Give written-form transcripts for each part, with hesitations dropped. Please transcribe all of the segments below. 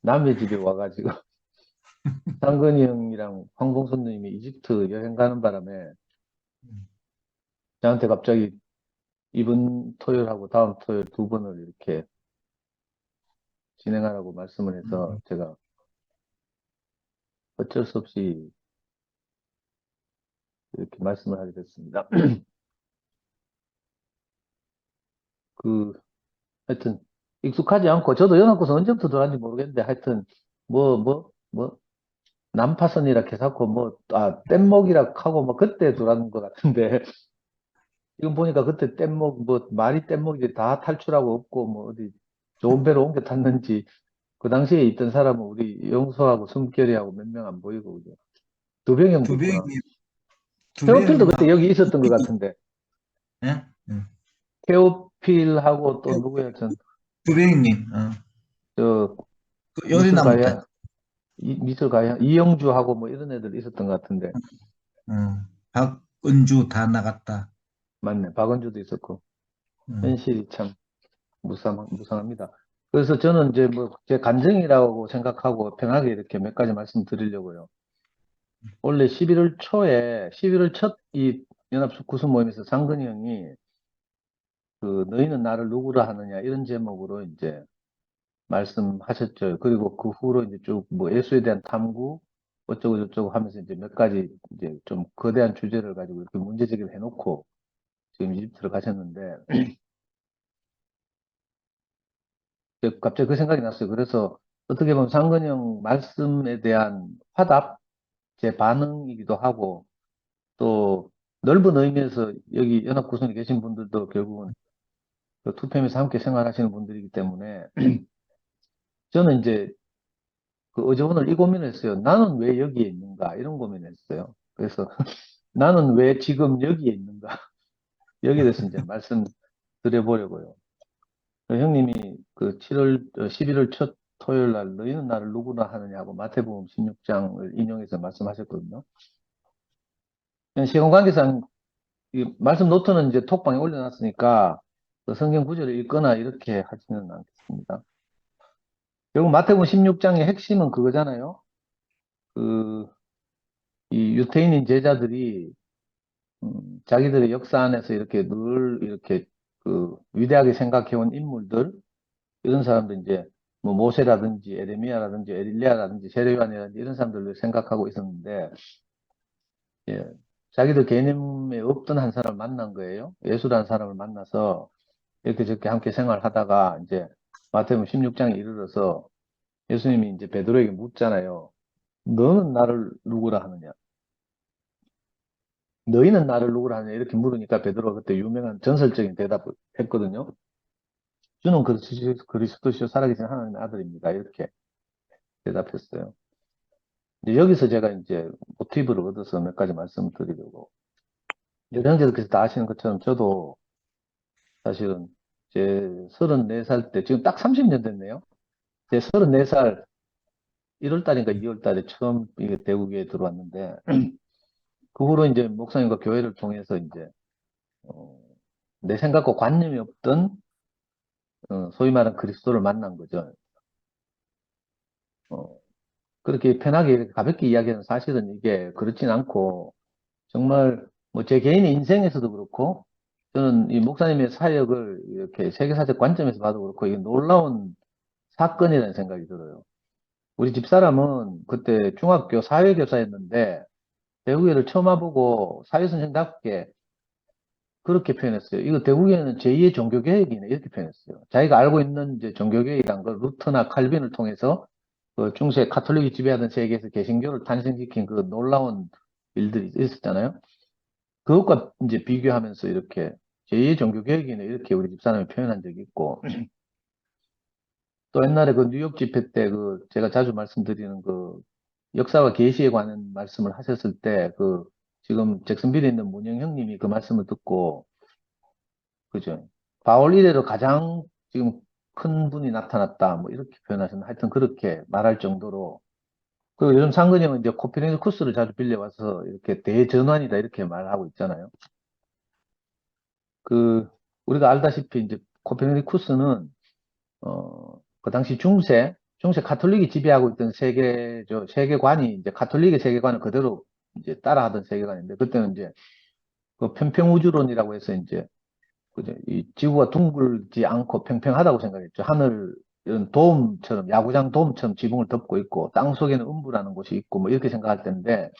남의 집에 와가지고 상근이 형이랑 황봉선 누님이 이집트 여행 가는 바람에 음, 저한테 갑자기 이번 토요일하고 다음 토요일 두 번을 이렇게 진행하라고 말씀을 해서 음, 제가 어쩔 수 없이 이렇게 말씀을 하게 됐습니다. 그, 하여튼, 익숙하지 않고, 저도 연합고사 언제부터 들어왔는지 모르겠는데, 하여튼, 뭐, 난파선이라 해서고, 뗏목이라 하고, 뭐, 그때 들어왔는 것 같은데, 지금 보니까 그때 뗏목, 뭐, 말이 뗏목이 다 탈출하고 없고, 뭐, 어디, 좋은 배로 옮겨 탔는지, 그 당시에 있던 사람은 우리 영수하고 숨결이하고 몇 명 안 보이고, 그죠? 두병형도 있구나. 두병이, 테오필도 두병, 그때 여기 있었던 것 같은데, 예? 테오필하고 또 누구야, 두병님, 저, 그 요리나무 때, 미술가야, 미술가야, 이영주하고 뭐 이런 애들 있었던 것 같은데, 박은주 다 나갔다. 맞네. 박은주도 있었고, 음, 현실이 참 무상합니다. 그래서 저는 이제 뭐, 제 간증이라고 생각하고 편하게 이렇게 몇 가지 말씀드리려고요. 원래 11월 초에, 11월 첫 이 연합구수 모임에서 상근이 형이 그 너희는 나를 누구라 하느냐 이런 제목으로 이제 말씀하셨죠. 그리고 그 후로 이제 쭉 뭐 예수에 대한 탐구 어쩌고 저쩌고 하면서 이제 몇 가지 이제 좀 거대한 주제를 가지고 이렇게 문제 제기를 해놓고 지금 이집트를 가셨는데 갑자기 그 생각이 났어요. 그래서 어떻게 보면 상근형 말씀에 대한 화답, 제 반응이기도 하고 또 넓은 의미에서 여기 연합구성에 계신 분들도 결국은 그 투팸에서 함께 생활하시는 분들이기 때문에 저는 이제 그 어제 오늘 이 고민을 했어요. 나는 왜 여기에 있는가? 이런 고민을 했어요. 그래서 나는 왜 지금 여기에 있는가? 여기에 대해서 이제 말씀드려보려고요. 그 형님이 그 11월 첫 토요일 날 너희는 나를 누구나 하느냐고 마태복음 16장을 인용해서 말씀하셨거든요. 그냥 시간 관계상 이 말씀 노트는 이제 톡방에 올려놨으니까 그 성경 구절을 읽거나 이렇게 하지는 않겠습니다. 결국 마태복음 16장의 핵심은 그거잖아요. 그, 이 유태인인 제자들이 자기들의 역사 안에서 이렇게 늘 이렇게 그 위대하게 생각해온 인물들, 이런 사람들 이제 뭐 모세라든지 에레미야라든지 엘리야라든지 세례요한이라든지 이런 사람들을 생각하고 있었는데, 예, 자기들 개념에 없던 한 사람을 만난 거예요. 예수라는 사람을 만나서 이렇게 저렇게 함께 생활하다가 이제 마태복음 16장에 이르러서 예수님이 이제 베드로에게 묻잖아요. 너는 나를 누구라 하느냐? 너희는 나를 누구라 하느냐? 이렇게 물으니까 베드로가 그때 유명한 전설적인 대답을 했거든요. 주는 그리스도시요 살아계신 하나님의 아들입니다. 이렇게 대답했어요. 이제 여기서 제가 이제 모티브를 얻어서 몇 가지 말씀을 드리려고. 여러 형제들께서 다 아시는 것처럼 저도 사실은 제 34살 때, 지금 딱 30년 됐네요. 제 34살 1월 달인가 2월 달에 처음 이게 대구에 들어왔는데, 그 후로 이제 목사님과 교회를 통해서 이제, 어, 내 생각과 관념이 없던, 소위 말하는 그리스도를 만난 거죠. 어, 그렇게 편하게 이렇게 가볍게 이야기하는 사실은 이게 그렇진 않고, 정말 뭐 제 개인의 인생에서도 그렇고 저는 이 목사님의 사역을 이렇게 세계사적 관점에서 봐도 그렇고 이게 놀라운 사건이라는 생각이 들어요. 우리 집사람은 그때 중학교 사회교사였는데 대구회를 처음 와보고 사회선생답게 그렇게 표현했어요. 이거 대구회는 제2의 종교개혁이네 이렇게 표현했어요. 자기가 알고 있는 이제 종교개혁이란 걸 루터나 칼빈을 통해서 그 중세 카톨릭이 지배하던 세계에서 개신교를 탄생시킨 그 놀라운 일들이 있었잖아요. 그것과 이제 비교하면서 이렇게 제2의 종교개혁이네 이렇게 우리 집사람이 표현한 적이 있고 또 옛날에 그 뉴욕 집회 때 그 제가 자주 말씀드리는 그 역사와 계시에 관한 말씀을 하셨을 때 그 지금 잭슨빌에 있는 문영 형님이 그 말씀을 듣고 그죠 바울 이래로 가장 지금 큰 분이 나타났다 뭐 이렇게 표현하셨나 하여튼 그렇게 말할 정도로 그리고 요즘 상근이 형은 이제 코페르니쿠스를 자주 빌려와서 이렇게 대전환이다 이렇게 말하고 있잖아요. 그 우리가 알다시피 이제 코페르니쿠스는 그 당시 중세 중세 카톨릭이 지배하고 있던 세계관이 이제 카톨릭의 세계관을 그대로 이제 따라하던 세계관인데, 그때는 이제 그 평평우주론이라고 해서 이제 그죠? 이 지구가 둥글지 않고 평평하다고 생각했죠. 하늘 이런 돔처럼 야구장 돔처럼 지붕을 덮고 있고 땅 속에는 음부라는 곳이 있고 뭐 이렇게 생각할 때인데,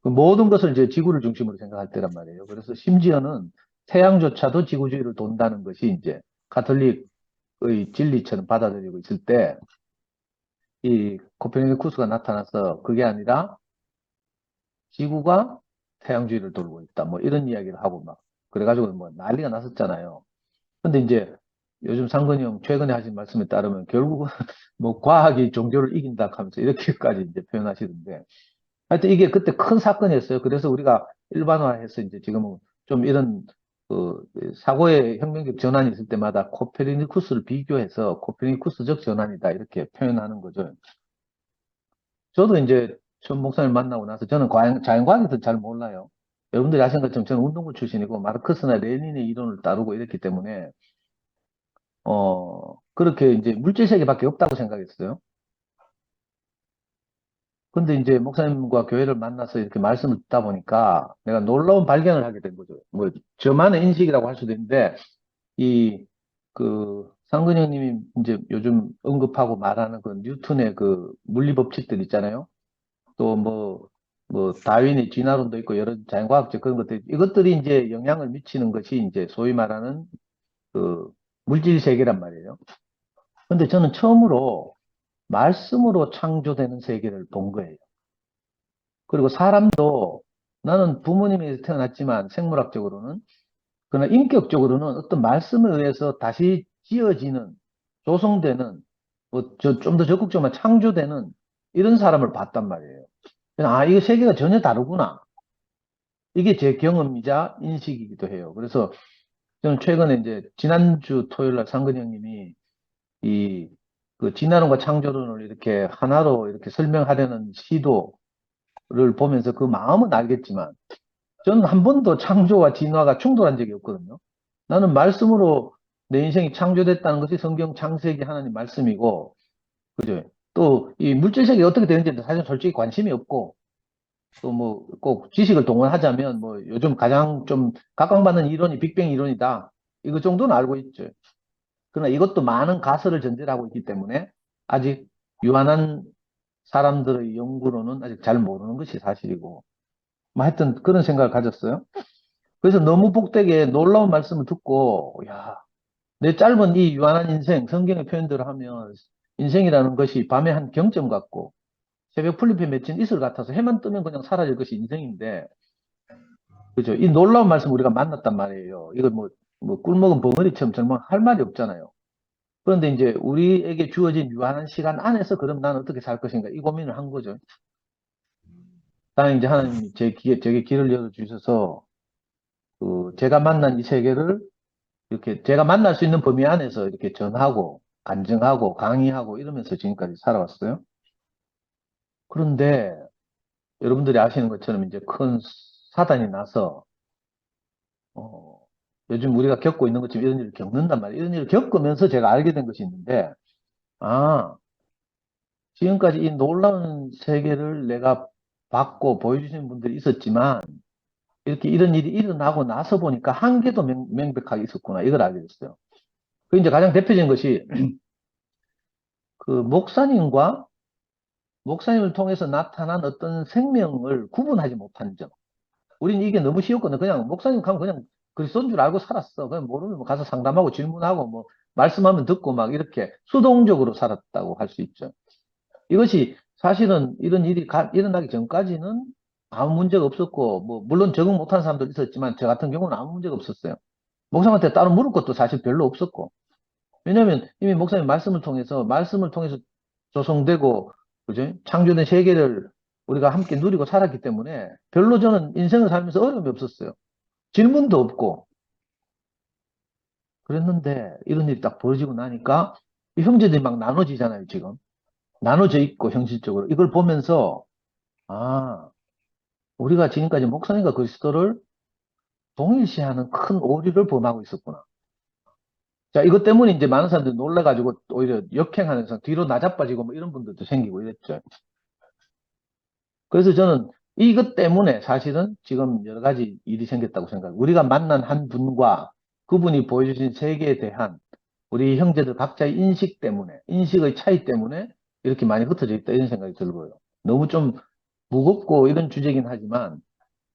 그 모든 것을 이제 지구를 중심으로 생각할 때란 말이에요. 그래서 심지어는 태양조차도 지구 주위를 돈다는 것이 이제 가톨릭의 진리처럼 받아들이고 있을 때, 이 코페르니쿠스가 나타나서 그게 아니라 지구가 태양 주위를 돌고 있다, 뭐 이런 이야기를 하고 막 그래가지고 뭐 난리가 났었잖아요. 근데 이제 요즘 상근이 형 최근에 하신 말씀에 따르면 결국은 뭐 과학이 종교를 이긴다 하면서 이렇게까지 이제 표현하시던데, 하여튼 이게 그때 큰 사건이었어요. 그래서 우리가 일반화해서 이제 지금은 좀 이런 그 사고의 혁명적 전환이 있을 때마다 코페르니쿠스를 비교해서 코페르니쿠스적 전환이다 이렇게 표현하는 거죠. 저도 이제 전 목사님 만나고 나서 저는 자연과학에 대해서 잘 몰라요. 여러분들이 아시는 것처럼 저는 운동부 출신이고 마르크스나 레닌의 이론을 따르고 이랬기 때문에 그렇게 이제 물질 세계밖에 없다고 생각했어요. 근데 이제 목사님과 교회를 만나서 이렇게 말씀을 듣다 보니까 내가 놀라운 발견을 하게 된 거죠. 뭐, 저만의 인식이라고 할 수도 있는데, 이, 상근 형님이 이제 요즘 언급하고 말하는 그 뉴턴의 그 물리 법칙들 있잖아요. 또 다윈의 진화론도 있고 여러 자연과학적 그런 것들, 이것들이 이제 영향을 미치는 것이 이제 소위 말하는 그 물질 세계란 말이에요. 근데 저는 처음으로 말씀으로 창조되는 세계를 본 거예요. 그리고 사람도 나는 부모님에서 태어났지만 생물학적으로는, 그러나 인격적으로는 어떤 말씀에 의해서 다시 지어지는, 조성되는, 좀 더 적극적으로 창조되는 이런 사람을 봤단 말이에요. 아, 이거 세계가 전혀 다르구나. 이게 제 경험이자 인식이기도 해요. 그래서 저는 최근에 이제 지난주 토요일 날 상근 형님이 이 그 진화론과 창조론을 이렇게 하나로 이렇게 설명하려는 시도를 보면서 그 마음은 알겠지만 저는 한 번도 창조와 진화가 충돌한 적이 없거든요. 나는 말씀으로 내 인생이 창조됐다는 것이 성경 창세기 하나님 말씀이고, 그죠? 또 이 물질 세계 어떻게 되는지 사실 솔직히 관심이 없고, 또 뭐 꼭 지식을 동원하자면 뭐 요즘 가장 좀 각광받는 이론이 빅뱅 이론이다. 이거 정도는 알고 있죠. 그러나 이것도 많은 가설을 전제로 하고 있기 때문에 아직 유한한 사람들의 연구로는 아직 잘 모르는 것이 사실이고, 뭐 하여튼 그런 생각을 가졌어요. 그래서 너무 복되게 놀라운 말씀을 듣고, 야, 내 짧은 이 유한한 인생, 성경의 표현대로 하면 인생이라는 것이 밤에 한 경점 같고, 새벽 풀잎에 맺힌 이슬 같아서 해만 뜨면 그냥 사라질 것이 인생인데, 그죠? 이 놀라운 말씀 우리가 만났단 말이에요. 이거 뭐 꿀먹은 벙어리처럼 정말 할 말이 없잖아요. 그런데 이제 우리에게 주어진 유한한 시간 안에서 그럼 나는 어떻게 살 것인가? 이 고민을 한 거죠. 다행히 이제 하나님이 제게 길을 열어주셔서, 제가 만난 이 세계를 이렇게 제가 만날 수 있는 범위 안에서 이렇게 전하고, 간증하고, 강의하고 이러면서 지금까지 살아왔어요. 그런데 여러분들이 아시는 것처럼 이제 큰 사단이 나서, 어, 요즘 우리가 겪고 있는 것처럼 이런 일을 겪는단 말이에요. 이런 일을 겪으면서 제가 알게 된 것이 있는데, 아, 지금까지 이 놀라운 세계를 내가 받고 보여주시는 분들이 있었지만, 이렇게 이런 일이 일어나고 나서 보니까 한계도 명백하게 있었구나. 이걸 알게 됐어요. 그 이제 가장 대표적인 것이 그 목사님을 통해서 나타난 어떤 생명을 구분하지 못한 점. 우리는 이게 너무 쉬웠거든. 그냥 목사님 가면 그냥 그리스도인 줄 알고 살았어. 그냥 모르면 뭐 가서 상담하고 질문하고 뭐 말씀하면 듣고 막 이렇게 수동적으로 살았다고 할 수 있죠. 이것이 사실은 이런 일이 일어나기 전까지는 아무 문제가 없었고, 뭐 물론 적응 못한 사람도 있었지만 저 같은 경우는 아무 문제가 없었어요. 목사님한테 따로 물을 것도 사실 별로 없었고. 왜냐하면 이미 목사님 말씀을 통해서 조성되고, 그죠? 창조된 세계를 우리가 함께 누리고 살았기 때문에 별로 저는 인생을 살면서 어려움이 없었어요. 질문도 없고. 그랬는데 이런 일이 딱 벌어지고 나니까 이 형제들이 막 나눠지잖아요, 지금. 나눠져 있고, 형식적으로. 이걸 보면서, 아, 우리가 지금까지 목사님과 그리스도를 동일시하는 큰 오류를 범하고 있었구나. 자, 이것 때문에 이제 많은 사람들이 놀라가지고 오히려 역행하면서 뒤로 나자빠지고 뭐 이런 분들도 생기고 이랬죠. 그래서 저는 이것 때문에 사실은 지금 여러 가지 일이 생겼다고 생각해요. 우리가 만난 한 분과 그분이 보여주신 세계에 대한 우리 형제들 각자의 인식 때문에, 인식의 차이 때문에 이렇게 많이 흩어져 있다 이런 생각이 들고요. 너무 좀 무겁고 이런 주제긴 하지만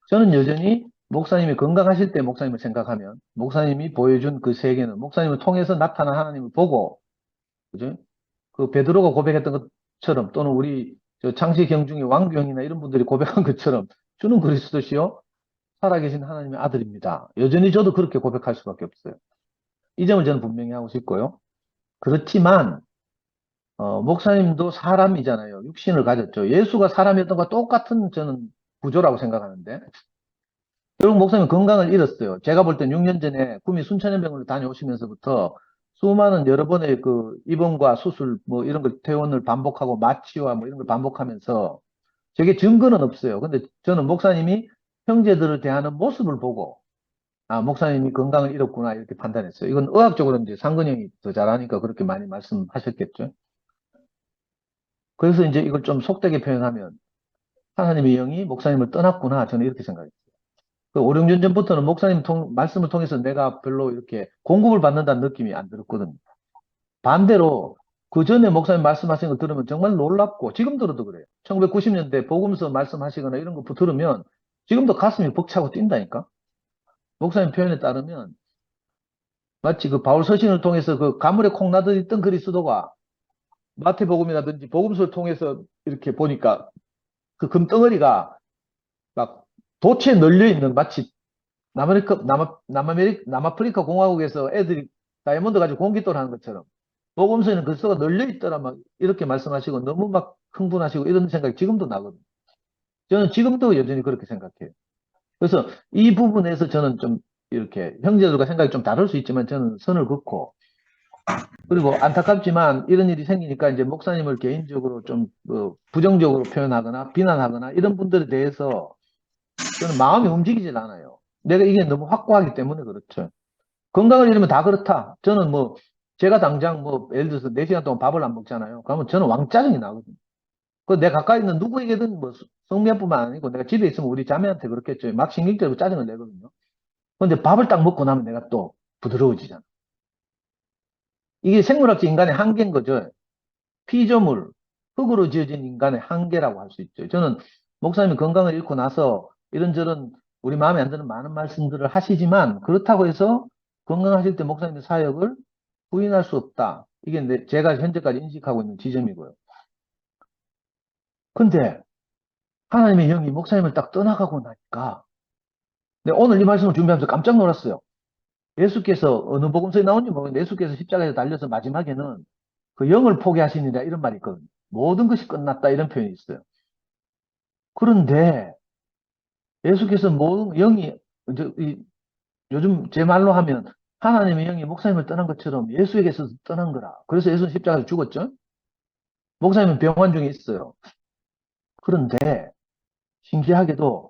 저는 여전히 목사님이 건강하실 때 목사님을 생각하면 목사님이 보여준 그 세계는 목사님을 통해서 나타난 하나님을 보고, 그죠? 그 베드로가 고백했던 것처럼 또는 우리 저 창세경 중에 왕규형이나 이런 분들이 고백한 것처럼 주는 그리스도시요 살아계신 하나님의 아들입니다. 여전히 저도 그렇게 고백할 수밖에 없어요. 이 점을 저는 분명히 하고 싶고요. 그렇지만 목사님도 사람이잖아요. 육신을 가졌죠. 예수가 사람이었던 것과 똑같은 저는 구조라고 생각하는데 결국 목사님 건강을 잃었어요. 제가 볼 땐 6년 전에 구미 순천연병원을 다녀오시면서부터 수많은 여러 번의 그 입원과 수술 뭐 이런 걸 퇴원을 반복하고 마취와 뭐 이런 걸 반복하면서 저게 증거는 없어요. 근데 저는 목사님이 형제들을 대하는 모습을 보고 아, 목사님이 건강을 잃었구나 이렇게 판단했어요. 이건 의학적으로 이제 상근형이 더 잘하니까 그렇게 많이 말씀하셨겠죠. 그래서 이제 이걸 좀 속되게 표현하면 하나님의 영이 목사님을 떠났구나 저는 이렇게 생각해요. 그 5, 6년 전부터는 목사님 말씀을 통해서 내가 별로 이렇게 공급을 받는다는 느낌이 안 들었거든요. 반대로 그 전에 목사님 말씀하신 거 들으면 정말 놀랍고 지금 들어도 그래요. 1990년대 복음서 말씀하시거나 이런 거 들으면 지금도 가슴이 벅차고 뛴다니까. 목사님 표현에 따르면 마치 그 바울 서신을 통해서 그 가물에 콩 나듯 있던 그리스도가 마태복음이라든지 복음서를 통해서 이렇게 보니까 그 금덩어리가 막 도처에 널려 있는 마치 남아프리카 공화국에서 애들이 다이아몬드 가지고 공깃돌 하는 것처럼 복음서에는 그리스도가 널려 있더라 막 이렇게 말씀하시고 너무 막 흥분하시고 이런 생각이 지금도 나거든요. 저는 지금도 여전히 그렇게 생각해요. 그래서 이 부분에서 저는 좀 이렇게 형제들과 생각이 좀 다를 수 있지만 저는 선을 긋고 그리고 안타깝지만 이런 일이 생기니까 이제 목사님을 개인적으로 좀 부정적으로 표현하거나 비난하거나 이런 분들에 대해서 저는 마음이 움직이질 않아요. 내가 이게 너무 확고하기 때문에 그렇죠. 건강을 잃으면 다 그렇다. 저는 뭐 제가 당장 뭐 예를 들어서 4시간 동안 밥을 안 먹잖아요. 그러면 저는 왕짜증이 나거든요. 그 내 가까이 있는 누구에게든 뭐 성미뿐만 아니고 내가 집에 있으면 우리 자매한테 그렇겠죠. 막 신경질로 짜증을 내거든요. 근데 밥을 딱 먹고 나면 내가 또 부드러워지잖아. 이게 생물학적 인간의 한계인 거죠. 피조물, 흙으로 지어진 인간의 한계라고 할 수 있죠. 저는 목사님이 건강을 잃고 나서 이런저런 우리 마음에 안 드는 많은 말씀들을 하시지만 그렇다고 해서 건강하실 때 목사님의 사역을 부인할 수 없다. 이게 제가 현재까지 인식하고 있는 지점이고요. 근데 하나님의 영이 목사님을 딱 떠나가고 나니까 오늘 이 말씀을 준비하면서 깜짝 놀랐어요. 예수께서 어느 복음서에 나온지 모르겠는데 예수께서 십자가에서 달려서 마지막에는 그 영을 포기하시니라 이런 말이 있거든요. 모든 것이 끝났다 이런 표현이 있어요. 그런데 예수께서 모든 영이 요즘 제 말로 하면 하나님의 영이 목사님을 떠난 것처럼 예수에게서 떠난 거라. 그래서 예수는 십자가에서 죽었죠. 목사님은 병환 중에 있어요. 그런데 신기하게도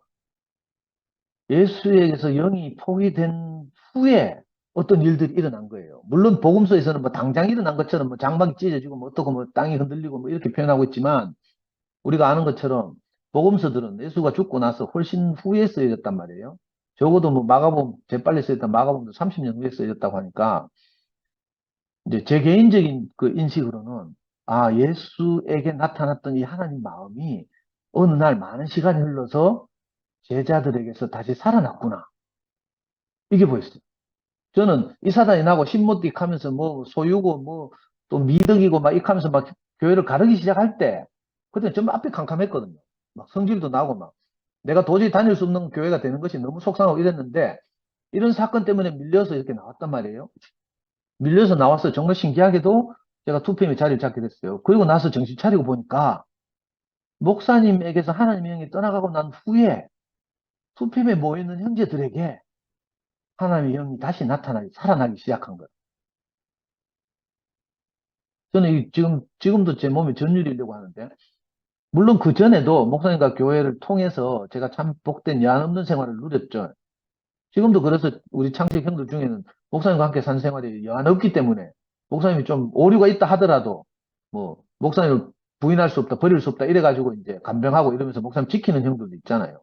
예수에게서 영이 포기된 후에 어떤 일들이 일어난 거예요. 물론 복음서에서는 뭐 당장 일어난 것처럼 뭐 장막이 찢어지고 뭐 어떻고 뭐 땅이 흔들리고 뭐 이렇게 표현하고 있지만 우리가 아는 것처럼 복음서들은 예수가 죽고 나서 훨씬 후에 쓰여졌단 말이에요. 적어도 뭐 마가복음 재빨리 쓰였던 마가복음도 30년 후에 쓰여졌다고 하니까 이제 제 개인적인 그 인식으로는 아 예수에게 나타났던 이 하나님 마음이 어느 날 많은 시간이 흘러서 제자들에게서 다시 살아났구나 이게 보였어요. 저는 이 사단이 나고 신모띠 하면서 뭐 소유고 뭐 또 미덕이고 막 이하면서 막 교회를 가르기 시작할 때 그때 좀 앞이 캄캄했거든요. 막 성질도 나고 막 내가 도저히 다닐 수 없는 교회가 되는 것이 너무 속상하고 이랬는데 이런 사건 때문에 밀려서 이렇게 나왔단 말이에요. 밀려서 나와서 정말 신기하게도 제가 2PM의 자리를 잡게 됐어요. 그리고 나서 정신 차리고 보니까 목사님에게서 하나님의 영이 떠나가고 난 후에 2PM에 모여있는 형제들에게 하나님의 영이 다시 나타나기, 살아나기 시작한 거예요. 저는 지금도 제 몸에 전율이려고 하는데, 물론 그 전에도 목사님과 교회를 통해서 제가 참 복된 연 없는 생활을 누렸죠. 지금도 그래서 우리 창식 형들 중에는 목사님과 함께 산 생활이 여한 없기 때문에 목사님이 좀 오류가 있다 하더라도 뭐 목사님을 부인할 수 없다, 버릴 수 없다 이래가지고 이제 간병하고 이러면서 목사님 지키는 형들도 있잖아요.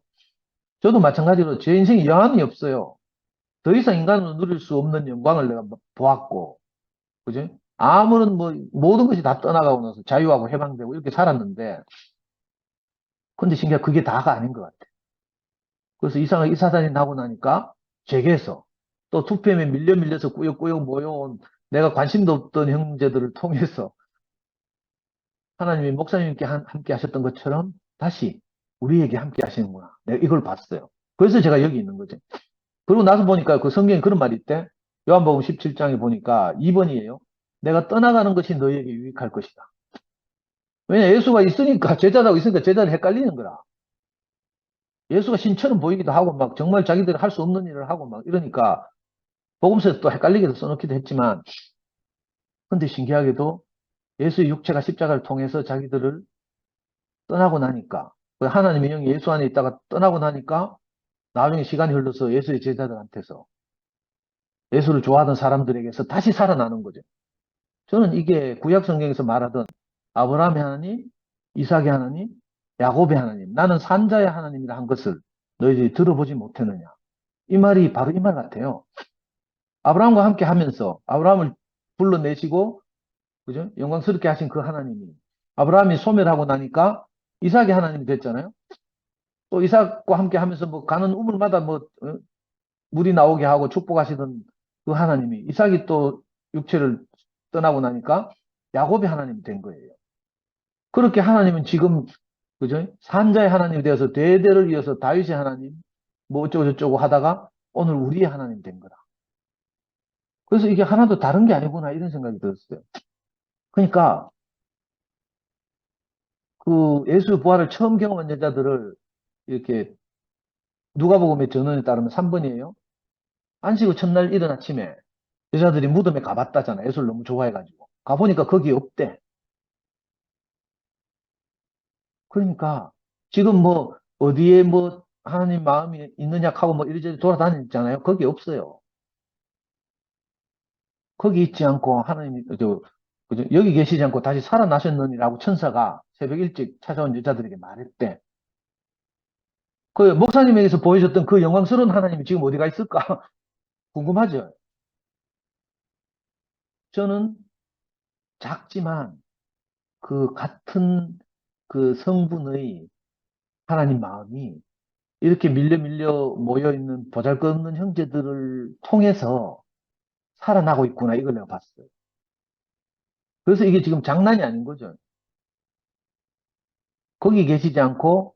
저도 마찬가지로 제 인생에 여한이 없어요. 더 이상 인간으로 누릴 수 없는 영광을 내가 보았고, 그죠? 아무런 뭐 모든 것이 다 떠나가고 나서 자유하고 해방되고 이렇게 살았는데, 근데 신기하게 그게 다가 아닌 것 같아. 그래서 이상하게 이 사단이 나고 나니까 제게서 또 투표에 밀려서 꾸역꾸역 모여온 내가 관심도 없던 형제들을 통해서 하나님이 목사님께 함께 하셨던 것처럼 다시 우리에게 함께 하시는구나. 내가 이걸 봤어요. 그래서 제가 여기 있는 거죠. 그리고 나서 보니까 그 성경에 그런 말이 있대. 요한복음 17장에 보니까 2번이에요. 내가 떠나가는 것이 너희에게 유익할 것이다. 왜냐, 예수가 있으니까, 제자라고 있으니까 제자를 헷갈리는 거라. 예수가 신처럼 보이기도 하고, 막 정말 자기들이 할 수 없는 일을 하고, 막 이러니까, 복음서에 또 헷갈리게도 써놓기도 했지만, 근데 신기하게도 예수의 육체가 십자가를 통해서 자기들을 떠나고 나니까, 그 하나님의 영이 예수 안에 있다가 떠나고 나니까, 나중에 시간이 흘러서 예수의 제자들한테서, 예수를 좋아하던 사람들에게서 다시 살아나는 거죠. 저는 이게 구약 성경에서 말하던 아브라함의 하나님, 이삭의 하나님, 야곱의 하나님, 나는 산자의 하나님이라 한 것을 너희들이 들어보지 못했느냐. 이 말이 바로 이 말 같아요. 아브라함과 함께 하면서 아브라함을 불러내시고, 그죠? 영광스럽게 하신 그 하나님이 아브라함이 소멸하고 나니까 이삭의 하나님이 됐잖아요. 또 이삭과 함께 하면서 뭐 가는 우물마다 뭐 물이 나오게 하고 축복하시던 그 하나님이 이삭이 또 육체를 떠나고 나니까 야곱의 하나님이 된 거예요. 그렇게 하나님은 지금 그죠? 산자의 하나님이 되어서 대대를 이어서 다윗의 하나님 뭐 어쩌고저쩌고 하다가 오늘 우리의 하나님 된 거다. 그래서 이게 하나도 다른 게 아니구나 이런 생각이 들었어요. 그러니까 그 예수 부활을 처음 경험한 여자들을 이렇게 누가복음의 전언에 따르면 3번이에요. 안식 후 첫날 이른 아침에 여자들이 무덤에 가봤다잖아. 예수를 너무 좋아해가지고. 가보니까 거기 없대. 그러니까 지금 뭐 어디에 뭐 하나님 마음이 있느냐 하고 뭐 이리저리 돌아다니잖아요. 거기 없어요. 거기 있지 않고 하나님이 그죠? 여기 계시지 않고 다시 살아나셨느니라고 천사가 새벽 일찍 찾아온 여자들에게 말했대. 그 목사님에게서 보여줬던 그 영광스러운 하나님이 지금 어디가 있을까 궁금하죠? 저는 작지만 그 같은 그 성분의 하나님 마음이 이렇게 밀려 모여 있는 보잘것없는 형제들을 통해서 살아나고 있구나 이걸 내가 봤어요. 그래서 이게 지금 장난이 아닌 거죠. 거기 계시지 않고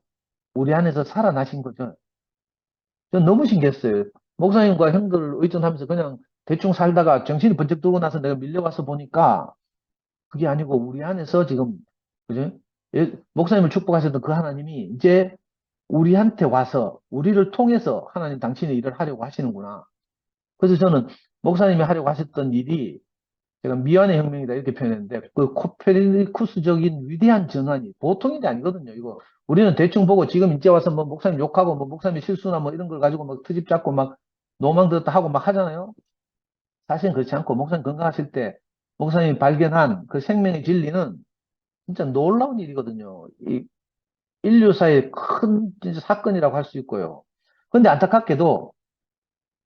우리 안에서 살아나신 거죠. 전 너무 신기했어요. 목사님과 형들 의존하면서 그냥 대충 살다가 정신이 번쩍 들고 나서 내가 밀려와서 보니까 그게 아니고 우리 안에서 지금 그죠? 목사님을 축복하셨던 그 하나님이 이제 우리한테 와서 우리를 통해서 하나님 당신의 일을 하려고 하시는구나. 그래서 저는 목사님이 하려고 하셨던 일이 제가 미완의 혁명이다 이렇게 표현했는데 그 코페르니쿠스적인 위대한 전환이 보통 일이 아니거든요. 이거 우리는 대충 보고 지금 이제 와서 뭐 목사님 욕하고 뭐 목사님의 실수나 뭐 이런 걸 가지고 막 트집 잡고 막 노망 들었다 하고 막 하잖아요. 사실은 그렇지 않고 목사님 건강하실 때 목사님이 발견한 그 생명의 진리는 진짜 놀라운 일이거든요. 이 인류사의 큰 진짜 사건이라고 할 수 있고요. 근데 안타깝게도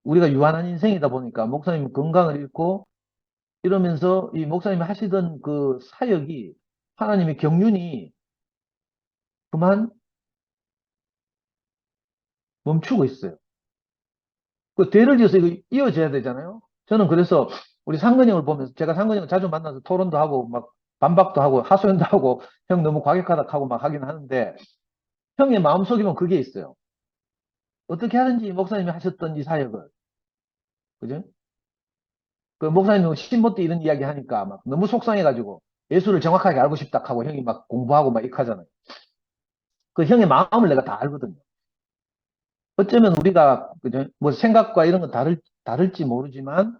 우리가 유한한 인생이다 보니까 목사님 건강을 잃고 이러면서 이 목사님이 하시던 그 사역이 하나님의 경륜이 그만 멈추고 있어요. 그 대를 이어서 이거 이어져야 되잖아요. 저는 그래서 우리 상근이 형을 보면서 제가 상근이 형을 자주 만나서 토론도 하고 막 반박도 하고 하소연도 하고 형 너무 과격하다 하고 막 하긴 하는데 형의 마음속에는 그게 있어요. 어떻게 하든지 목사님이 하셨던 이 사역을 그죠? 그 목사님 신보 때 이런 이야기 하니까 막 너무 속상해가지고 예수를 정확하게 알고 싶다 하고 형이 막 공부하고 막 이렇게 하잖아요. 그 형의 마음을 내가 다 알거든요. 어쩌면 우리가 그죠? 뭐 생각과 이런 건 다를지 모르지만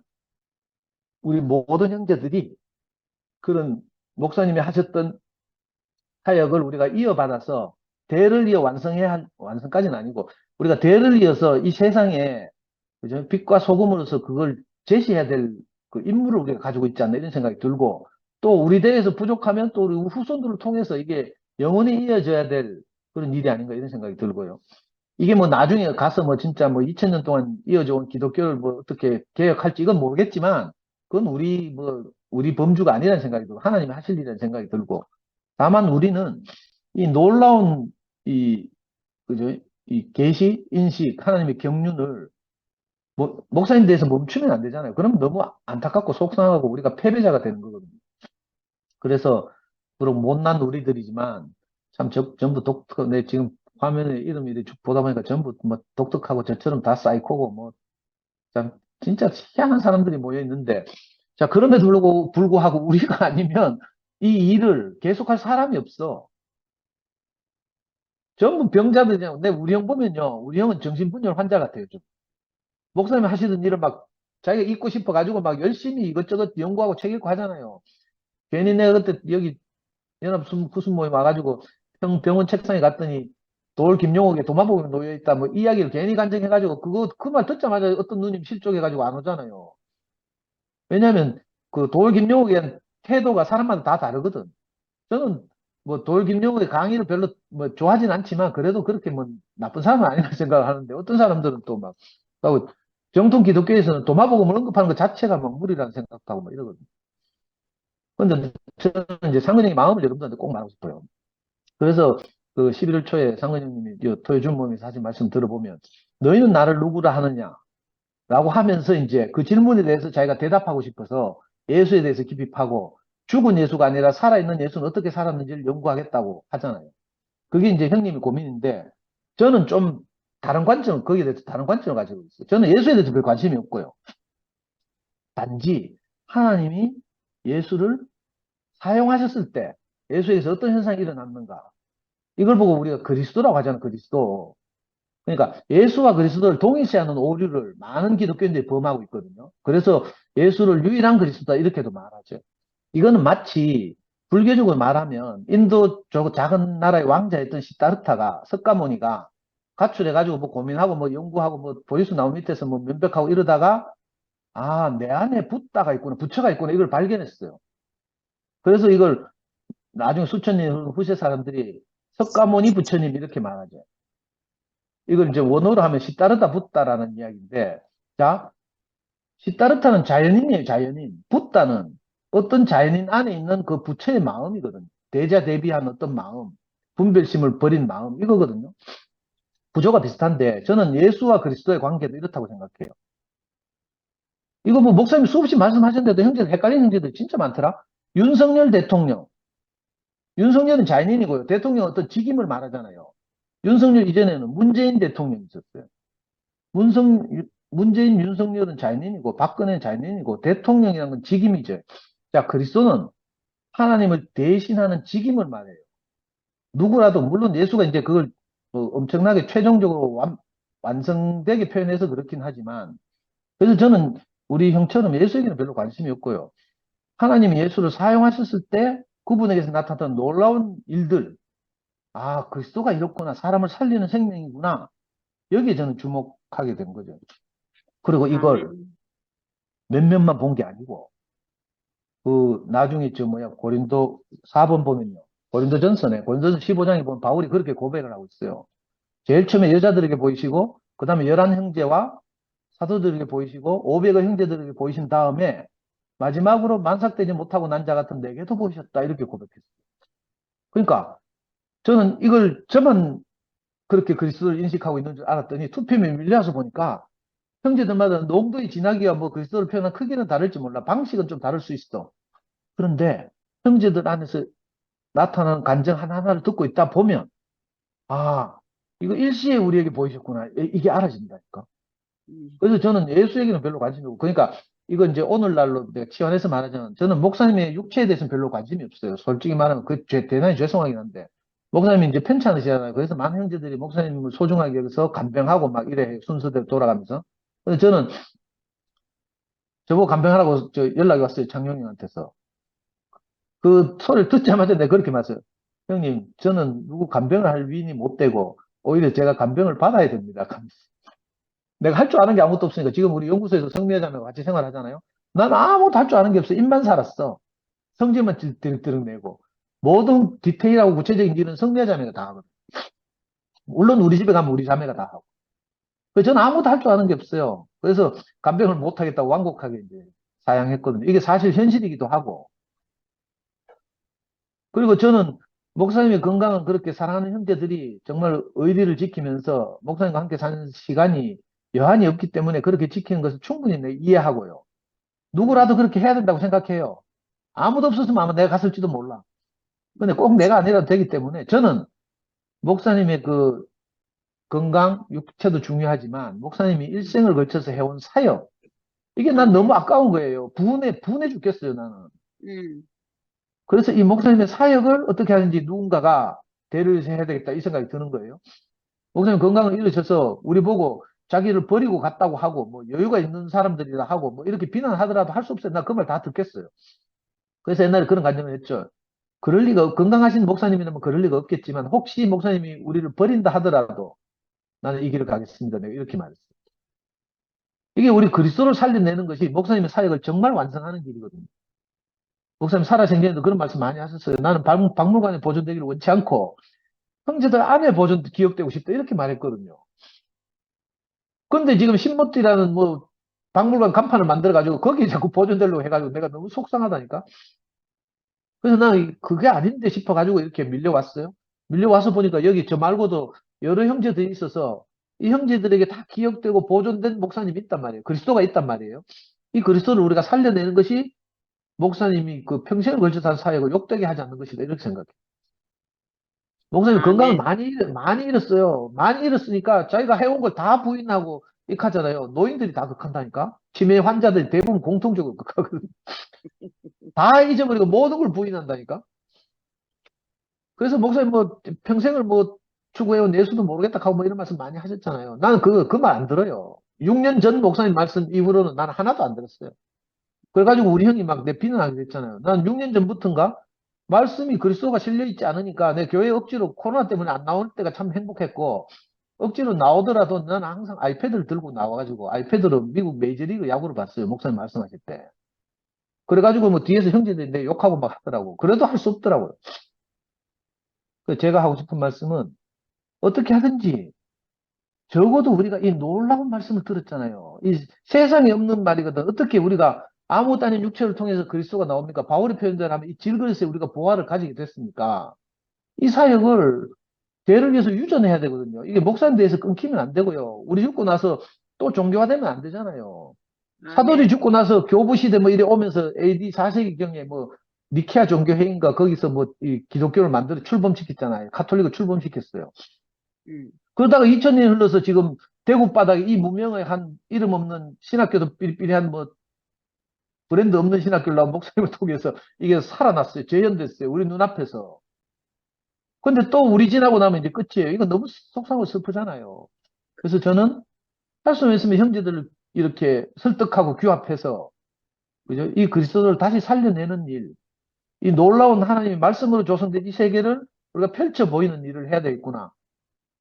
우리 모든 형제들이 그런 목사님이 하셨던 사역을 우리가 이어받아서 대를 이어 완성해야 할 완성까지는 아니고 우리가 대를 이어서 이 세상에 그죠? 빛과 소금으로서 그걸 제시해야 될 그 임무를 우리가 가지고 있지 않나 이런 생각이 들고 또 우리 대에서 부족하면 또 우리 후손들을 통해서 이게 영원히 이어져야 될 그런 일이 아닌가 이런 생각이 들고요. 이게 뭐 나중에 가서 뭐 진짜 뭐 2000년 동안 이어져 온 기독교를 뭐 어떻게 개혁할지 이건 모르겠지만 그건 우리 범주가 아니라는 생각이 들고 하나님이 하실 일이라는 생각이 들고 다만 우리는 이 놀라운 이 그죠? 이 계시 인식 하나님의 경륜을 목사님 대해서 멈추면 안 되잖아요. 그러면 너무 안타깝고 속상하고 우리가 패배자가 되는 거거든요. 그래서 그런 못난 우리들이지만 참 전부 독특, 내 지금 화면에 이름 이렇게 쭉 보다 보니까 전부 뭐 독특하고 저처럼 다 사이코고 뭐 참 진짜 희한한 사람들이 모여 있는데 자 그럼에도 불구하고 우리가 아니면 이 일을 계속할 사람이 없어. 전부 병자들이냐. 내 우리 형 보면요. 우리 형은 정신분열 환자 같아요. 좀. 목사님 하시던 일을 막 자기가 잊고 싶어 가지고 막 열심히 이것저것 연구하고 책 읽고 하잖아요. 괜히 내가 그때 여기 연합 구순 모임 와가지고 병원 책상에 갔더니 돌 김용옥의 도마복이 놓여 있다 뭐 이야기를 괜히 간증해가지고 그 말 듣자마자 어떤 누님 실족해가지고 안 오잖아요. 왜냐하면 그 돌 김용옥에 대한 태도가 사람마다 다 다르거든. 저는 뭐 돌 김용옥의 강의를 별로 뭐 좋아하진 않지만 그래도 그렇게 뭐 나쁜 사람은 아니라 생각을 하는데 어떤 사람들은 또 막 정통 기독교에서는 도마복음을 언급하는 것 자체가 막 무리라는 생각도 하고 막 이러거든요. 근데 저는 이제 상근형의 마음을 여러분들한테 꼭 말하고 싶어요. 그래서 그 11월 초에 상근형님이 토요준 모임에서 하신 말씀 들어보면 너희는 나를 누구라 하느냐 라고 하면서 이제 그 질문에 대해서 자기가 대답하고 싶어서 예수에 대해서 깊이 파고 죽은 예수가 아니라 살아있는 예수는 어떻게 살았는지를 연구하겠다고 하잖아요. 그게 이제 형님의 고민인데 저는 좀 다른 관점, 거기에 대해서 다른 관점을 가지고 있어요. 저는 예수에 대해서 별 관심이 없고요. 단지 하나님이 예수를 사용하셨을 때 예수에서 어떤 현상이 일어났는가. 이걸 보고 우리가 그리스도라고 하잖아요. 그리스도. 그러니까 예수와 그리스도를 동일시하는 오류를 많은 기독교인들이 범하고 있거든요. 그래서 예수를 유일한 그리스도다 이렇게도 말하죠. 이거는 마치 불교적으로 말하면 인도 저 작은 나라의 왕자였던 시다르타가 석가모니가 가출해가지고 뭐 고민하고 뭐 연구하고 뭐 보리수 나무 밑에서 뭐 면벽하고 이러다가 아, 내 안에 붓다가 있구나, 부처가 있구나 이걸 발견했어요. 그래서 이걸 나중에 수천 년 후세 사람들이 석가모니 부처님 이렇게 말하죠. 이걸 이제 원어로 하면 시따르다 붓다라는 이야기인데, 자, 시따르타는 자연인이에요, 자연인. 붓다는 어떤 자연인 안에 있는 그 부처의 마음이거든요. 대자 대비한 어떤 마음, 분별심을 버린 마음, 이거거든요. 구조가 비슷한데, 저는 예수와 그리스도의 관계도 이렇다고 생각해요. 이거 뭐 목사님 수없이 말씀하셨는데도 형제들 헷갈리는 형제들 진짜 많더라. 윤석열 대통령. 윤석열은 자연인이고요. 대통령 어떤 직임을 말하잖아요. 윤석열 이전에는 문재인 대통령이 있었어요. 문재인, 윤석열은 자연인이고 박근혜는 자연인이고 대통령이라는 건 직임이죠. 자, 그리스도는 하나님을 대신하는 직임을 말해요. 누구라도 물론 예수가 이제 그걸 뭐 엄청나게 최종적으로 완성되게 표현해서 그렇긴 하지만 그래서 저는 우리 형처럼 예수에게는 별로 관심이 없고요. 하나님이 예수를 사용하셨을 때 그분에게서 나타났던 놀라운 일들 아, 그리스도가 이렇구나. 사람을 살리는 생명이구나. 여기에 저는 주목하게 된 거죠. 그리고 이걸 몇몇만 본 게 아니고, 나중에 고린도 4번 보면요. 고린도전서 15장에 보면 바울이 그렇게 고백을 하고 있어요. 제일 처음에 여자들에게 보이시고, 그 다음에 11형제와 사도들에게 보이시고, 500의 형제들에게 보이신 다음에, 마지막으로 만삭되지 못하고 난 자 같은 내게도 보이셨다. 이렇게 고백했어요. 그러니까, 저는 이걸 저만 그렇게 그리스도를 인식하고 있는 줄 알았더니 투표에 밀려서 보니까 형제들마다 농도의 진하기와 뭐 그리스도를 표현한 크기는 다를지 몰라. 방식은 좀 다를 수 있어. 그런데 형제들 안에서 나타나는 감정 하나하나를 듣고 있다 보면 아, 이거 일시에 우리에게 보이셨구나. 이게 알아진다니까. 그래서 저는 예수에게는 별로 관심이 없고 그러니까 이건 이제 오늘날로 내가 치환해서 말하자면 저는 목사님의 육체에 대해서는 별로 관심이 없어요. 솔직히 말하면 대단히 죄송하긴 한데 목사님이 이제 편찮으시잖아요. 그래서 많은 형제들이 목사님을 소중하게 여기서 간병하고 막 이래 순서대로 돌아가면서. 그래서 저는 저보고 간병하라고 연락이 왔어요. 창룡님한테서. 그 소리를 듣자마자 내가 그렇게 말했어요. 형님, 저는 누구 간병을 할 위인이 못 되고 오히려 제가 간병을 받아야 됩니다. 내가 할 줄 아는 게 아무것도 없으니까 지금 우리 연구소에서 성미자매가 같이 생활하잖아요. 난 아무것도 할 줄 아는 게 없어. 입만 살았어. 성질만 드륵드륵 내고. 모든 디테일하고 구체적인 일은 성미자매가 다 하거든. 물론 우리 집에 가면 우리 자매가 다 하고. 그래서 저는 아무것도 할 줄 아는 게 없어요. 그래서 간병을 못 하겠다고 완곡하게 이제 사양했거든요. 이게 사실 현실이기도 하고. 그리고 저는 목사님의 건강은 그렇게 사랑하는 형제들이 정말 의리를 지키면서 목사님과 함께 사는 시간이 여한이 없기 때문에 그렇게 지키는 것을 충분히 이해하고요. 누구라도 그렇게 해야 된다고 생각해요. 아무도 없었으면 아마 내가 갔을지도 몰라. 근데 꼭 내가 아니라도 되기 때문에 저는 목사님의 그 건강, 육체도 중요하지만 목사님이 일생을 걸쳐서 해온 사역, 이게 난 너무 아멘. 아까운 거예요. 분해 죽겠어요, 나는. 음, 그래서 이 목사님의 사역을 어떻게 하는지 누군가가 대를 해야 되겠다 이 생각이 드는 거예요. 목사님 건강을 잃으셔서 우리 보고 자기를 버리고 갔다고 하고 뭐 여유가 있는 사람들이라 하고 뭐 이렇게 비난하더라도 할 수 없어요. 나 그 말 다 듣겠어요. 그래서 옛날에 그런 관념을 했죠. 그럴 리가 건강하신 목사님이라면 그럴 리가 없겠지만 혹시 목사님이 우리를 버린다 하더라도 나는 이 길을 가겠습니다. 내가 이렇게 말했어요. 이게 우리 그리스도를 살려내는 것이 목사님의 사역을 정말 완성하는 길이거든요. 목사님 살아생전에도 그런 말씀 많이 하셨어요. 나는 박물관에 보존되기를 원치 않고 형제들 안에 기억되고 싶다 이렇게 말했거든요. 근데 지금 신모띠라는 뭐 박물관 간판을 만들어가지고 거기에 자꾸 보존되려고 해가지고 내가 너무 속상하다니까. 그래서 나는 그게 아닌데 싶어가지고 이렇게 밀려왔어요. 밀려와서 보니까 여기 저 말고도 여러 형제들이 있어서 이 형제들에게 다 기억되고 보존된 목사님이 있단 말이에요. 그리스도가 있단 말이에요. 이 그리스도를 우리가 살려내는 것이 목사님이 그 평생을 걸쳐서 한 사역을 욕되게 하지 않는 것이다. 이렇게 생각해요. 목사님 건강을 아멘. 많이 잃었어요. 많이 잃었으니까 자기가 해온 걸 다 부인하고 익하잖아요. 노인들이 다 극한다니까. 치매 환자들이 대부분 공통적으로 극하거든요. 다 잊어버리고 모든 걸 부인한다니까. 그래서 목사님 뭐 평생을 뭐 추구해온 예수도 모르겠다 하고 뭐 이런 말씀 많이 하셨잖아요. 나는 그 말 안 들어요. 6년 전 목사님 말씀 이후로는 나는 하나도 안 들었어요. 그래가지고 우리 형이 막 내 비난하게 됐잖아요. 난 6년 전부터인가 말씀이 그리스도가 실려 있지 않으니까 내 교회 억지로 코로나 때문에 안 나올 때가 참 행복했고 억지로 나오더라도 나는 항상 아이패드를 들고 나와가지고 아이패드로 미국 메이저리그 야구를 봤어요. 목사님 말씀하실 때. 그래가지고 뭐 뒤에서 형제들이 내 욕하고 막 하더라고. 그래도 할 수 없더라고요. 그 제가 하고 싶은 말씀은 어떻게 하든지 적어도 우리가 이 놀라운 말씀을 들었잖아요. 이 세상에 없는 말이거든. 어떻게 우리가 아무것도 아닌 육체를 통해서 그리스도가 나옵니까? 바울의 표현대로 하면 이 질그릇에 우리가 보화를 가지게 됐습니까? 이 사역을 죄를 위해서 유전해야 되거든요. 이게 목사님 대해서 끊기면 안 되고요. 우리 죽고 나서 또 종교화되면 안 되잖아요. 사도들이 아멘. 죽고 나서 교부 시대 뭐 이래 오면서 AD 4세기경에 뭐 니케아 종교회의인가 거기서 뭐 이 기독교를 만들어 출범시켰잖아요. 가톨릭을 출범시켰어요. 음, 그러다가 2000년이 흘러서 지금 대구 바닥에 이 무명의 한 이름 없는 신학교도 삐리삐리한 뭐 브랜드 없는 신학교를 나온 목사님을 통해서 이게 살아났어요. 재현됐어요. 우리 눈앞에서. 근데 또 우리 지나고 나면 이제 끝이에요. 이거 너무 속상하고 슬프잖아요. 그래서 저는 할 수 있으면 형제들을 이렇게 설득하고 규합해서 그죠? 이 그리스도를 다시 살려내는 일, 이 놀라운 하나님의 말씀으로 조성된 이 세계를 우리가 펼쳐 보이는 일을 해야 되겠구나.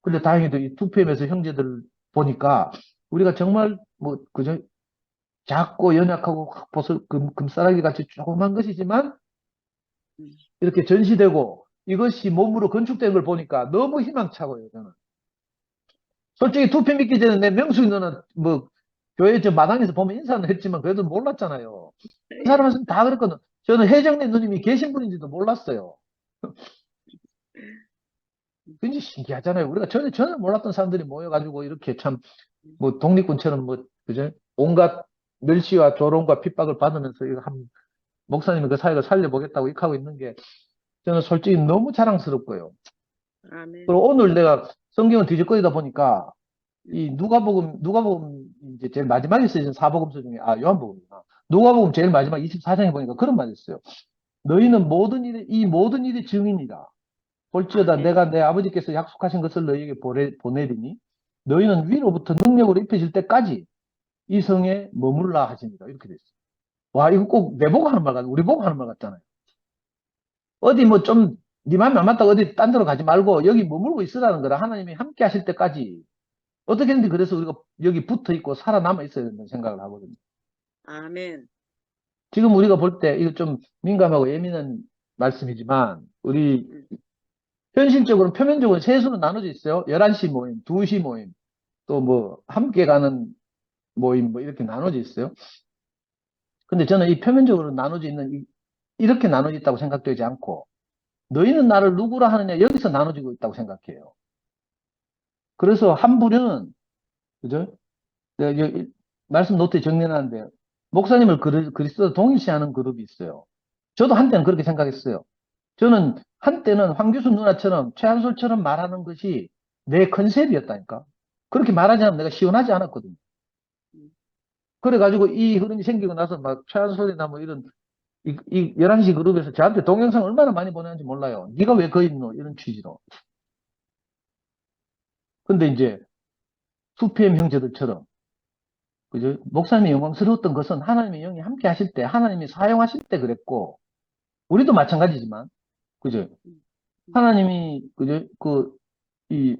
근데 아멘. 다행히도 이 2PM에서 형제들을 보니까 우리가 정말 뭐 그저 작고 연약하고 보슬 금싸라기 같이 조그만 것이지만 음, 이렇게 전시되고 이것이 몸으로 건축된 걸 보니까 너무 희망차고요, 저는. 솔직히 2PM 믿기 전에 내 명수이 너는 뭐 교회 저 마당에서 보면 인사는 했지만 그래도 몰랐잖아요. 그 네. 사람은 다 그랬거든. 저는 해정래 누님이 계신 분인지도 몰랐어요. 굉장히 신기하잖아요. 우리가 전혀 몰랐던 사람들이 모여가지고 이렇게 참 뭐 독립군처럼 뭐 그죠? 온갖 멸시와 조롱과 핍박을 받으면서 이거 한 목사님이 그 사역을 살려보겠다고 이렇게 하고 있는 게 저는 솔직히 너무 자랑스럽고요. 아멘. 그리고 오늘 내가 성경을 뒤적거리다 보니까 음, 이 누가복음 이제 제일 마지막에 쓰여진 사복음서 중에 요한복음이구나. 누가복음 제일 마지막 24장에 보니까 그런 말이 있어요. 너희는 이 모든 일의 증인이다. 볼지어다 아멘. 내가 내 아버지께서 약속하신 것을 너희에게 보내리니 너희는 위로부터 능력으로 입혀질 때까지 이 성에 머물라 하십니다. 이렇게 돼 있어요. 와, 이거 꼭 내 보고 하는 말 같아. 우리 보고 하는 말 같잖아요. 어디 뭐 좀, 네 맘이 안 맞다고 어디 딴 데로 가지 말고 여기 머물고 있으라는 거라. 하나님이 함께 하실 때까지. 어떻게든지 그래서 우리가 여기 붙어 있고 살아남아 있어야 된다는 생각을 하거든요. 아멘. 지금 우리가 볼 때 이거 좀 민감하고 예민한 말씀이지만 우리 음, 현실적으로 표면적으로 셋으로 나눠져 있어요. 11시 모임, 2시 모임, 또 뭐 함께 가는 모임 뭐 이렇게 나눠져 있어요. 근데 저는 이 표면적으로 나눠져 있는 이렇게 나눠져 있다고 생각되지 않고 너희는 나를 누구라 하느냐 여기서 나눠지고 있다고 생각해요. 그래서 한 분은 그죠? 내가 말씀 노트에 정리해놨는데 목사님을 그리스도 동일시하는 그룹이 있어요. 저도 한때는 그렇게 생각했어요. 저는 한때는 황교수 누나처럼 최한솔처럼 말하는 것이 내 컨셉이었다니까. 그렇게 말하지 않으면 내가 시원하지 않았거든요. 음, 그래가지고 이 흐름이 생기고 나서 막 최한솔이나 뭐 이런 이 11시 그룹에서 저한테 동영상 얼마나 많이 보내는지 몰라요. 네가 왜 거기 있노? 이런 취지로. 근데 이제 2PM 형제들처럼 그죠? 목사님이 영광스러웠던 것은 하나님의 영이 함께 하실 때, 하나님이 사용하실 때 그랬고, 우리도 마찬가지지만, 그죠? 음, 음. 하나님이, 그죠? 이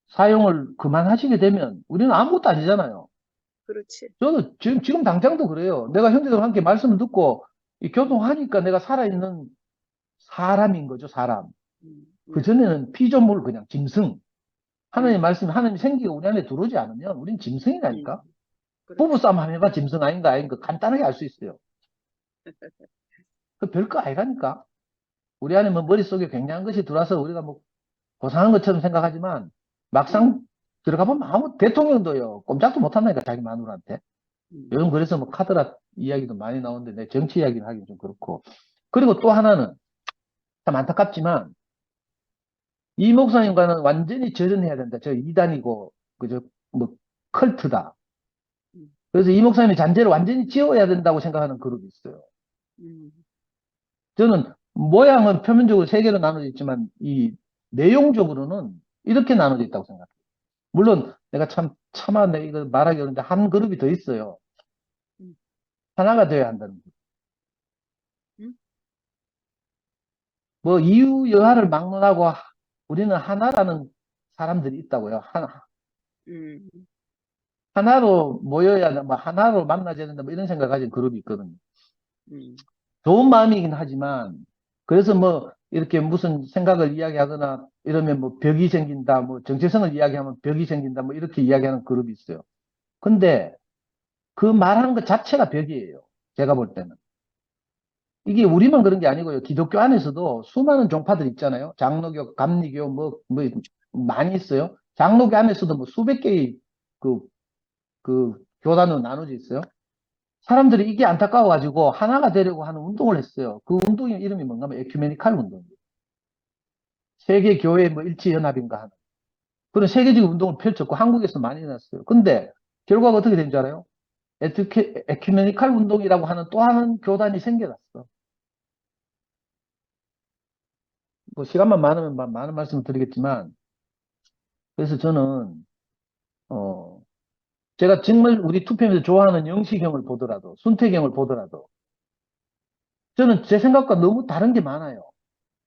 사용을 그만하시게 되면 우리는 아무것도 아니잖아요. 그렇지. 저도 지금 당장도 그래요. 내가 형제들과 함께 말씀을 듣고, 이 교통하니까 내가 살아있는 사람인 거죠, 사람. 음, 음, 그전에는 피조물 그냥 짐승. 하나님 음, 말씀, 하나님 생기가 우리 안에 들어오지 않으면 우린 짐승이라니까? 그렇지. 부부싸움 하면 해봐 짐승 아닌가 아닌가 간단하게 알 수 있어요. 그 별거 아니라니까? 우리 안에 뭐 머릿속에 굉장한 것이 들어와서 우리가 뭐 고상한 것처럼 생각하지만 음, 막상 들어가 보면 아무 대통령도요 꼼짝도 못한다니까 자기 마누라한테. 음, 요즘 그래서 뭐 카드라 이야기도 많이 나오는데 내 정치 이야기는 하긴 좀 그렇고. 그리고 또 하나는 참 안타깝지만 이 목사님과는 완전히 절연해야 된다. 저 이단이고 그저 뭐 컬트다. 음, 그래서 이 목사님의 잔재를 완전히 지워야 된다고 생각하는 그룹이 있어요. 음, 저는 모양은 표면적으로 세 개로 나눠져 있지만 이 내용적으로는 이렇게 나눠져 있다고 생각해요. 물론 내가 차마 내가 이거 말하기 어려운데 한 그룹이 더 있어요. 음, 하나가 되어야 한다는 거. 음, 뭐 이유 여하를 막론하고 우리는 하나라는 사람들이 있다고요. 음, 하나로 모여야 뭐 하나로 만나야 된다 뭐 이런 생각 가진 그룹이 있거든요. 음, 좋은 마음이긴 하지만 그래서 뭐 이렇게 무슨 생각을 이야기하거나 이러면 뭐 벽이 생긴다, 뭐 정체성을 이야기하면 벽이 생긴다, 뭐 이렇게 이야기하는 그룹이 있어요. 근데 그 말하는 것 자체가 벽이에요. 제가 볼 때는. 이게 우리만 그런 게 아니고요. 기독교 안에서도 수많은 종파들 있잖아요. 장로교, 감리교, 뭐, 많이 있어요. 장로교 안에서도 뭐 수백 개의 그, 그 교단으로 나눠져 있어요. 사람들이 이게 안타까워가지고 하나가 되려고 하는 운동을 했어요. 그 운동의 이름이 뭔가 하면 에큐메니칼 운동이에요. 세계 교회 뭐 일치연합인가 하는 그런 세계적인 운동을 펼쳤고 한국에서 많이 일어났어요. 근데 결과가 어떻게 된 줄 알아요? 에큐메니칼 운동이라고 하는 또 하나는 교단이 생겨났어. 뭐 시간만 많으면 많은 말씀을 드리겠지만 그래서 저는 어 제가 정말 우리 투표에서 좋아하는 영식형을 보더라도 순태경을 보더라도 저는 제 생각과 너무 다른 게 많아요.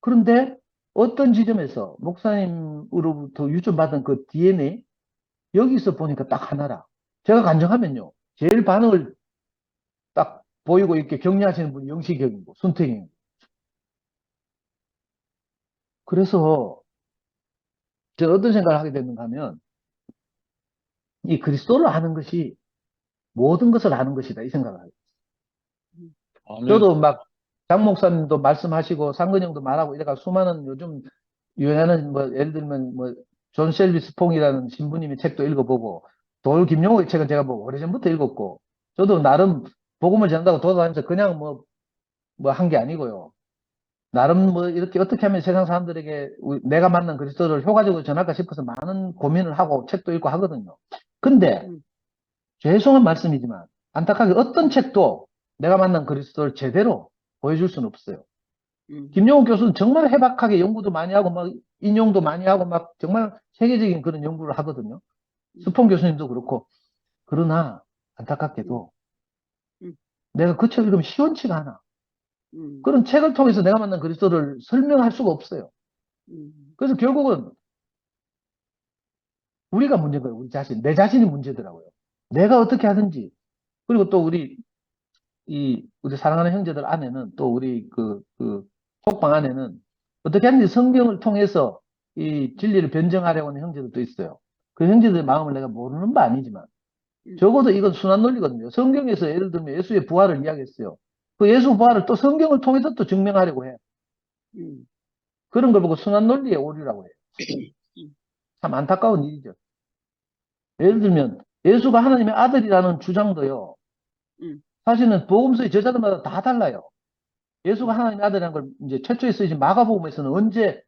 그런데 어떤 지점에서 목사님으로부터 유전받은 그 DNA 여기서 보니까 딱 하나라. 제가 간증하면요. 제일 반응을 딱 보이고 이렇게 격려하시는 분이 영식형이고 순택이고. 그래서 제가 어떤 생각을 하게 됐는가 하면 이 그리스도를 아는 것이 모든 것을 아는 것이다 이 생각을 하요. 음, 아멘. 저도 막 장 목사님도 말씀하시고 상근형도 말하고 이래가 수많은 요즘 유행하는 뭐 예를 들면 뭐 존 셀비 스퐁이라는 신부님의 책도 읽어보고 돌 김용옥의 책은 제가 뭐 오래전부터 읽었고 저도 나름 복음을 전한다고 돌아다니면서 그냥 뭐 한 게 아니고요. 나름 뭐 이렇게 어떻게 하면 세상 사람들에게 내가 만난 그리스도를 효과적으로 전할까 싶어서 많은 고민을 하고 책도 읽고 하거든요. 근데 음, 죄송한 말씀이지만 안타깝게 어떤 책도 내가 만난 그리스도를 제대로 보여줄 수는 없어요. 음, 김용훈 교수는 정말 해박하게 연구도 많이 하고 막 인용도 많이 하고 막 정말 세계적인 그런 연구를 하거든요. 음, 스폰 교수님도 그렇고. 그러나 음, 안타깝게도 음, 내가 그 책을 읽으면 시원치가 않아. 음, 그런 책을 통해서 내가 만난 그리스도를 설명할 수가 없어요. 음, 그래서 결국은 우리가 문제인 거예요. 우리 자신. 내 자신이 문제더라고요. 내가 어떻게 하든지. 그리고 또 우리 사랑하는 형제들 안에는 또 우리 톡방 안에는 어떻게 하는지 성경을 통해서 이 진리를 변증하려고 하는 형제들도 있어요. 그 형제들의 마음을 내가 모르는 바 아니지만 적어도 이건 순환 논리거든요. 성경에서 예를 들면 예수의 부활을 이야기했어요. 그 예수 부활을 또 성경을 통해서 또 증명하려고 해. 음, 그런 걸 보고 순환 논리의 오류라고 해요. 음, 참 안타까운 일이죠. 예를 들면 예수가 하나님의 아들이라는 주장도요. 음, 사실은 복음서의 저자들마다 다 달라요. 예수가 하나님의 아들이라는 걸 이제 최초에 쓰여진 마가복음에서는 언제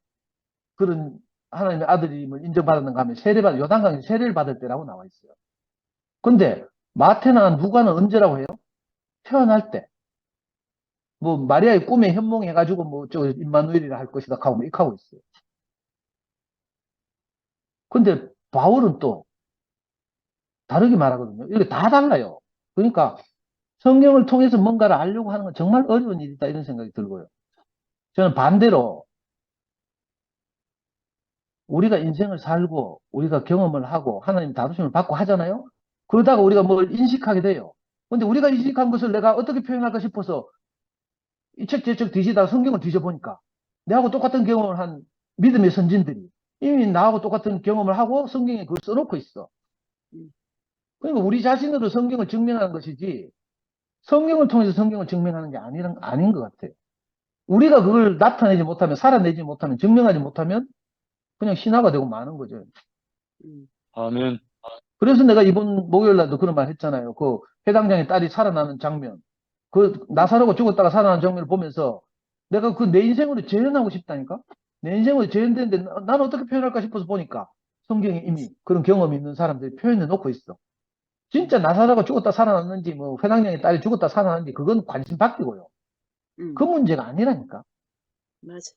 그런 하나님의 아들임을 인정받았는가 하면 요단강에서 세례를 받을 때라고 나와 있어요. 근데 마태나 누가는 언제라고 해요? 태어날 때. 뭐 마리아의 꿈에 현몽해가지고 뭐 저 임마누엘이라 할 것이다 하고 뭐 이렇게 하고 있어요. 근데 바울은 또 다르게 말하거든요. 이게 다 달라요. 그러니까 성경을 통해서 뭔가를 알려고 하는 건 정말 어려운 일이다 이런 생각이 들고요. 저는 반대로 우리가 인생을 살고 우리가 경험을 하고 하나님 다루심을 받고 하잖아요. 그러다가 우리가 뭘 인식하게 돼요. 근데 우리가 인식한 것을 내가 어떻게 표현할까 싶어서 이 책 저책 뒤지다가 성경을 뒤져보니까 내하고 똑같은 경험을 한 믿음의 선진들이 이미 나하고 똑같은 경험을 하고 성경에 그걸 써놓고 있어. 음, 그러니까 우리 자신으로 성경을 증명하는 것이지 성경을 통해서 성경을 증명하는 게 아닌 것 같아요. 우리가 그걸 나타내지 못하면, 살아내지 못하면, 증명하지 못하면 그냥 신화가 되고 마는 거죠. 아멘. 그래서 내가 이번 목요일 날도 그런 말 했잖아요. 그 회당장의 딸이 살아나는 장면. 그 나사로가 죽었다가 살아나는 장면을 보면서 내가 그 내 인생으로 재현하고 싶다니까? 내 인생으로 재현되는데 나는 어떻게 표현할까 싶어서 보니까 성경에 이미 그런 경험이 있는 사람들이 표현해 놓고 있어. 진짜 나사로가 죽었다 살아났는지 뭐 회당장의 딸이 죽었다 살아났는지 그건 관심 바뀌고요. 그 문제가 아니라니까. 맞아.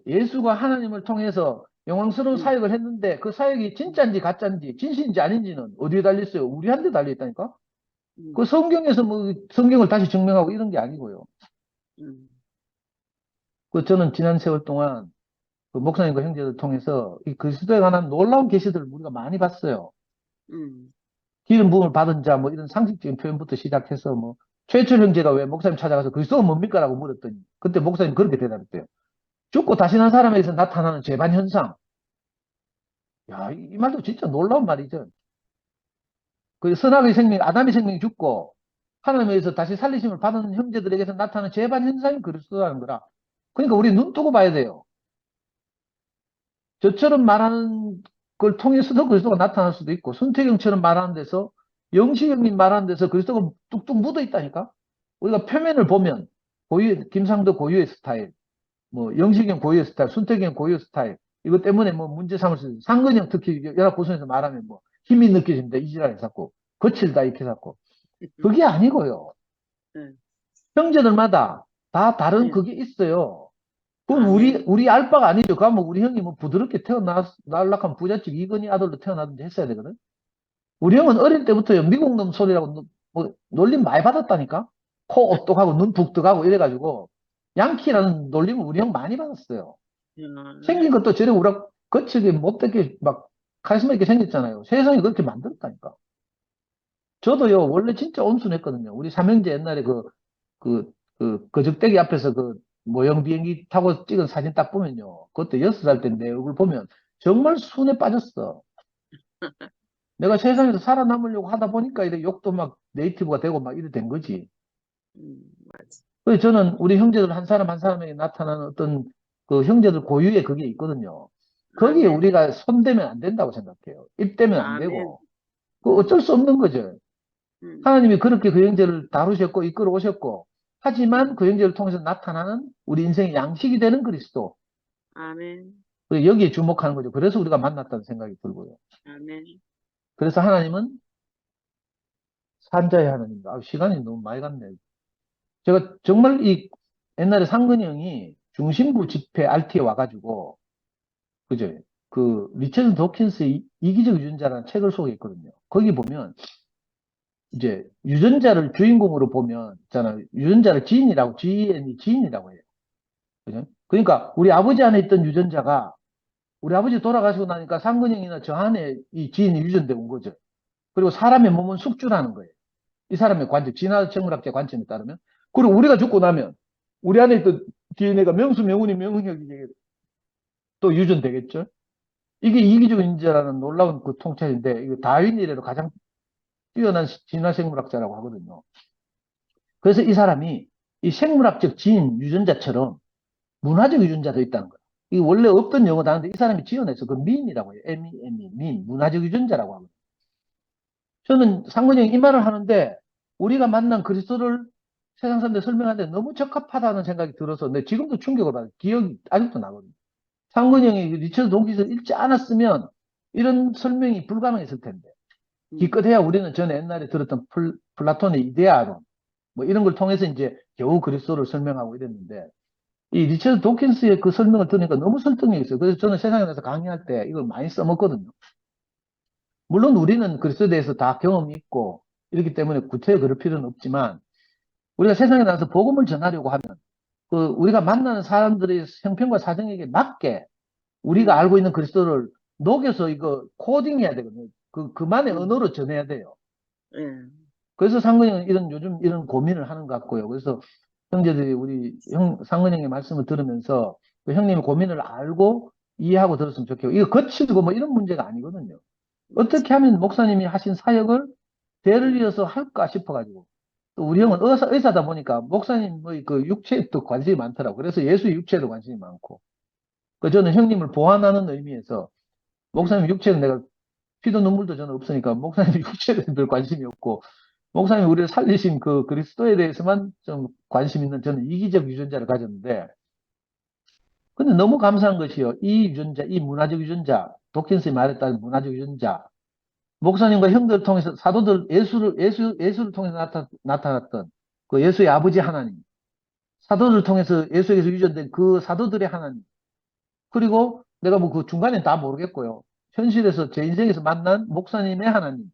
예수가 하나님을 통해서 영광스러운 사역을 했는데 그 사역이 진짜인지 가짜인지 진실인지 아닌지는 어디에 달려있어요? 우리한테 달려있다니까? 그 성경에서 뭐 성경을 다시 증명하고 이런 게 아니고요. 그 저는 지난 세월 동안 그 목사님과 형제들 통해서 이 그리스도에 관한 놀라운 계시들을 우리가 많이 봤어요. 기름 부음을 받은 자 뭐 이런 상식적인 표현부터 시작해서 뭐 최철 형제가 왜 목사님 찾아가서 그리스도가 뭡니까? 라고 물었더니 그때 목사님 그렇게 대답했대요. 죽고 다시 난 사람에게서 나타나는 재반 현상. 야, 이 말도 진짜 놀라운 말이죠. 그 선악의 생명, 아담의 생명이 죽고 하나님에서 다시 살리심을 받은 형제들에게서 나타나는 재반 현상이 그리스도라는 거라. 그러니까 우리 눈 뜨고 봐야 돼요. 저처럼 말하는 걸 통해서도 그리스도가 나타날 수도 있고 손태경처럼 말하는 데서 영시경님 말하는 데서 그리스도가 뚝뚝 묻어 있다니까. 우리가 표면을 보면 김상도 고유의 스타일, 뭐 영시경 고유의 스타일, 손태경 고유의 스타일 이것 때문에 뭐 문제 삼을 수 있어요. 상근형 특히 연합고선에서 말하면 뭐 힘이 느껴집니다. 이지랄에 자꾸 거칠다 이렇게 자꾸 그게 아니고요. 형제들마다 다 다른 그게 있어요. 그건 우리 알 바가 아니죠. 그러면 우리 형이 뭐 부드럽게 태어날락한 부잣집 이건희 아들로 태어나든지 했어야 되거든. 우리 형은 어릴 때부터요, 미국 놈 소리라고 뭐 놀림 많이 받았다니까? 코 오똑하고 눈 북득하고 이래가지고, 양키라는 놀림을 우리 형 많이 받았어요. 생긴 것도 저래 우락, 거칠게 못되게 막 카리스마 있게 생겼잖아요. 세상이 그렇게 만들었다니까. 저도요, 원래 진짜 온순했거든요. 우리 삼형제 옛날에 거적대기 앞에서 그 모형 비행기 타고 찍은 사진 딱 보면요. 그때 6살 때 내 얼굴 보면 정말 순에 빠졌어. 내가 세상에서 살아남으려고 하다 보니까 이래 욕도 막 네이티브가 되고 막 이래 된 거지. 맞아. 그래서 저는 우리 형제들 한 사람 한 사람에게 나타나는 어떤 그 형제들 고유의 그게 있거든요. 거기에 우리가 손대면 안 된다고 생각해요. 입대면 안 되고. 그 어쩔 수 없는 거죠. 하나님이 그렇게 그 형제를 다루셨고 이끌어 오셨고 하지만 그 형제를 통해서 나타나는 우리 인생의 양식이 되는 그리스도. 아멘. 여기에 주목하는 거죠. 그래서 우리가 만났다는 생각이 들고요. 아멘. 그래서 하나님은 산자의 하나님입니다. 아, 시간이 너무 많이 갔네. 제가 정말 옛날에 상근이 형이 중심부 집회 RT에 와가지고 그죠? 그 리처드 도킨스의 이기적 유전자라는 책을 소개했거든요. 거기 보면 이제 유전자를 주인공으로 보면 있잖아요. 유전자를 지인이라고 해요. 그죠? 그러니까 우리 아버지 안에 있던 유전자가 우리 아버지 돌아가시고 나니까 상근형이나 저 안에 이 지인이 유전되어 온 거죠. 그리고 사람의 몸은 숙주라는 거예요. 이 사람의 관점, 진화생물학적 관점에 따르면. 그리고 우리가 죽고 나면 우리 안에 있던 DNA가 명수, 명운이, 명흥력이 또 유전되겠죠. 이게 이기적 인자라는 놀라운 그 통찰인데, 이거 다윈 이래로 가장 뛰어난 진화생물학자라고 하거든요. 그래서 이 사람이 이 생물학적 지인 유전자처럼 문화적 유전자도 있다는 거예요. 이게 원래 없던 영어 단어인데 이 사람이 지어내서 그 밈이라고 해요. MEME, 밈, 문화적 유전자라고 하거든요. 저는 상근형이 이 말을 하는데 우리가 만난 그리스도를 세상 사람들 설명하는데 너무 적합하다는 생각이 들어서 내 지금도 충격을 받아요. 기억이 아직도 나거든요. 상근형이 리처드 돈킨스를 읽지 않았으면 이런 설명이 불가능했을 텐데. 기껏해야 우리는 전에 옛날에 들었던 플라톤의 이데아론 뭐 이런 걸 통해서 이제 겨우 그리스도를 설명하고 이랬는데 이 리처드 도킨스의 그 설명을 들으니까 너무 설득력이 있어요. 그래서 저는 세상에 나서 강의할 때 이걸 많이 써먹거든요. 물론 우리는 그리스도에 대해서 다 경험이 있고 이렇기 때문에 구체에 그럴 필요는 없지만 우리가 세상에 나가서 복음을 전하려고 하면 그 우리가 만나는 사람들의 형편과 사정에게 맞게 우리가 알고 있는 그리스도를 녹여서 이거 코딩해야 되거든요. 그만의 언어로 전해야 돼요. 예. 그래서 상근형은 요즘 이런 고민을 하는 것 같고요. 그래서 형제들이 우리 상근형의 말씀을 들으면서 그 형님의 고민을 알고 이해하고 들었으면 좋겠고, 이거 거치고 뭐 이런 문제가 아니거든요. 어떻게 하면 목사님이 하신 사역을 대를 이어서 할까 싶어가지고. 또 우리 형은 의사다 보니까 목사님의 그 육체에 또 관심이 많더라고. 그래서 예수의 육체에도 관심이 많고. 그 저는 형님을 보완하는 의미에서 목사님 육체는 내가 피도 눈물도 저는 없으니까 목사님 육체에 별 관심이 없고 목사님이 우리를 살리신 그 그리스도에 대해서만 좀 관심 있는 저는 이기적 유전자를 가졌는데 근데 너무 감사한 것이요. 이 유전자, 이 문화적 유전자, 도킨스의 말에 따른 문화적 유전자 목사님과 형들을 통해서 사도들 예수를 통해서 나타났던 그 예수의 아버지 하나님 사도들을 통해서 예수에게서 유전된 그 사도들의 하나님 그리고 내가 뭐 그 중간에 다 모르겠고요. 현실에서 제 인생에서 만난 목사님의 하나님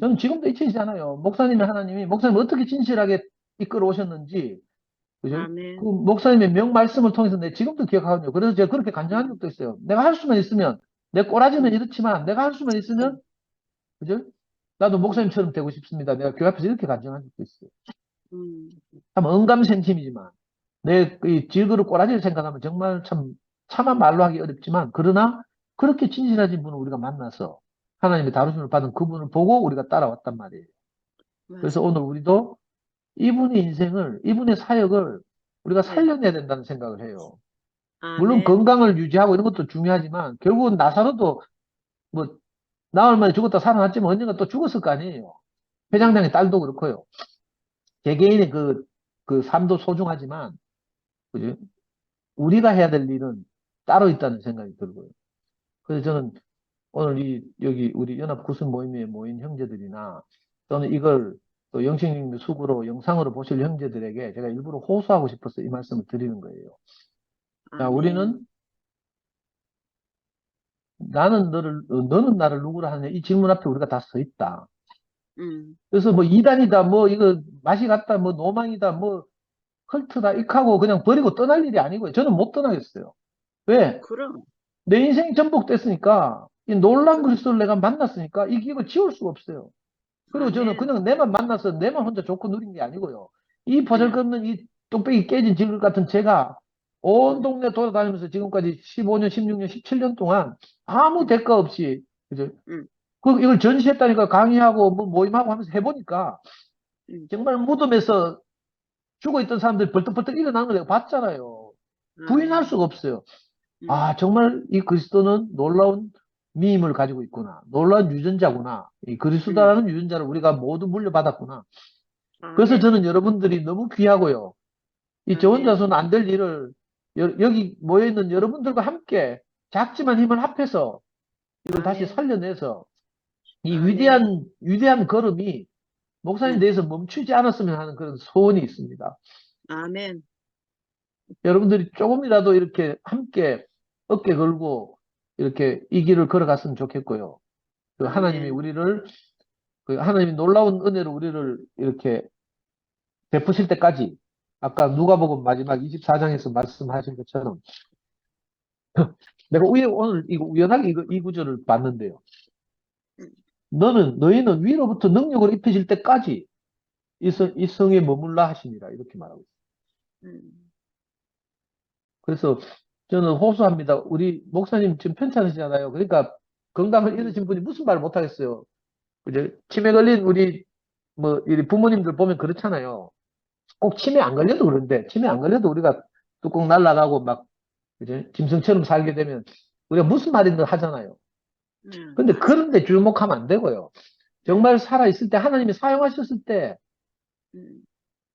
저는 지금도 잊히지않아요. 목사님의 하나님이 목사님 어떻게 진실하게 이끌어 오셨는지 그죠? 아멘. 그 목사님의 명 말씀을 통해서 내 지금도 기억하거든요. 그래서 제가 그렇게 간증한 적도 있어요. 내가 할 수만 있으면 내 꼬라지는 이렇지만 내가 할 수만 있으면 그죠? 나도 목사님처럼 되고 싶습니다. 내가 교회 앞에서 이렇게 간증한 적도 있어요. 음. 참 언감생심이지만 내 이 질그릇 꼬라지를 생각하면 정말 참 차마 말로 하기 어렵지만 그러나 그렇게 진실하신 분을 우리가 만나서 하나님의 다루심을 받은 그분을 보고 우리가 따라왔단 말이에요. 그래서 맞아요. 오늘 우리도 이분의 인생을, 이분의 사역을 우리가 네. 살려내야 된다는 생각을 해요. 물론 아멘. 건강을 유지하고 이런 것도 중요하지만 결국은 나사로도 뭐 나흘 만에 죽었다 살아났지만 언젠가 또 죽었을 거 아니에요. 회장장의 딸도 그렇고요. 개개인의 그 삶도 소중하지만 그죠? 우리가 해야 될 일은 따로 있다는 생각이 들고요. 그래서 저는 오늘 여기 우리 연합 구순 모임에 모인 형제들이나 또는 이걸 또 영식님의 수고로 영상으로 보실 형제들에게 제가 일부러 호소하고 싶어서 이 말씀을 드리는 거예요. 자, 아멘. 우리는 너는 나를 누구라 하느냐 이 질문 앞에 우리가 다 서 있다. 그래서 뭐 이단이다, 뭐 이거 맛이 갔다, 뭐 노망이다, 뭐 컬트다, 익하고 그냥 버리고 떠날 일이 아니고요. 저는 못 떠나겠어요. 왜? 그럼. 내 인생이 전복됐으니까 이 놀란 그리스도를 내가 만났으니까 이 기억을 지울 수가 없어요. 그리고 저는 아멘. 그냥 내만 만나서 내만 혼자 좋고 누린 게 아니고요. 이 네. 보잘것없는 이 뚝배기 깨진 질글 같은 제가 온 동네 돌아다니면서 지금까지 15년, 16년, 17년 동안 아무 대가 없이 그죠? 음. 이걸 전시했다니까 강의하고 뭐 모임하고 하면서 해보니까 음. 정말 무덤에서 죽어있던 사람들이 벌떡벌떡 일어나는 걸 내가 봤잖아요. 부인할 아멘. 수가 없어요. 음. 아, 정말 이 그리스도는 놀라운 미임을 가지고 있구나. 놀라운 유전자구나. 이 그리스도라는 유전자를 우리가 모두 물려받았구나. 그래서 아멘. 저는 여러분들이 너무 귀하고요. 이 저 아멘. 혼자서는 안 될 일을 여기 모여있는 여러분들과 함께 작지만 힘을 합해서 이걸 다시 아멘. 살려내서 이 아멘. 위대한 걸음이 목사님 대해서 멈추지 않았으면 하는 그런 소원이 있습니다. 아멘. 여러분들이 조금이라도 이렇게 함께 어깨 걸고 이렇게 이 길을 걸어갔으면 좋겠고요. 그 하나님이 아멘. 우리를 그 하나님이 놀라운 은혜로 우리를 이렇게 베푸실 때까지 아까 누가복음 마지막 24장에서 말씀하신 것처럼 내가 오늘 이거 우연하게 이 구절을 봤는데요. 음, 너희는 위로부터 능력을 입혀질 때까지 이 성에 머물라 하시니라. 이렇게 말하고 있어요. 음, 그래서 저는 호소합니다. 우리 목사님 지금 편찮으시잖아요. 그러니까 건강을 잃으신 분이 무슨 말을 못 하겠어요. 그죠? 치매 걸린 우리 뭐 이 부모님들 보면 그렇잖아요. 꼭 치매 안 걸려도 그런데 치매 안 걸려도 우리가 뚜껑 날아가고 막 그죠? 짐승처럼 살게 되면 우리가 무슨 말이든 하잖아요. 근데 그런데 주목하면 안 되고요. 정말 살아있을 때 하나님이 사용하셨을 때 음,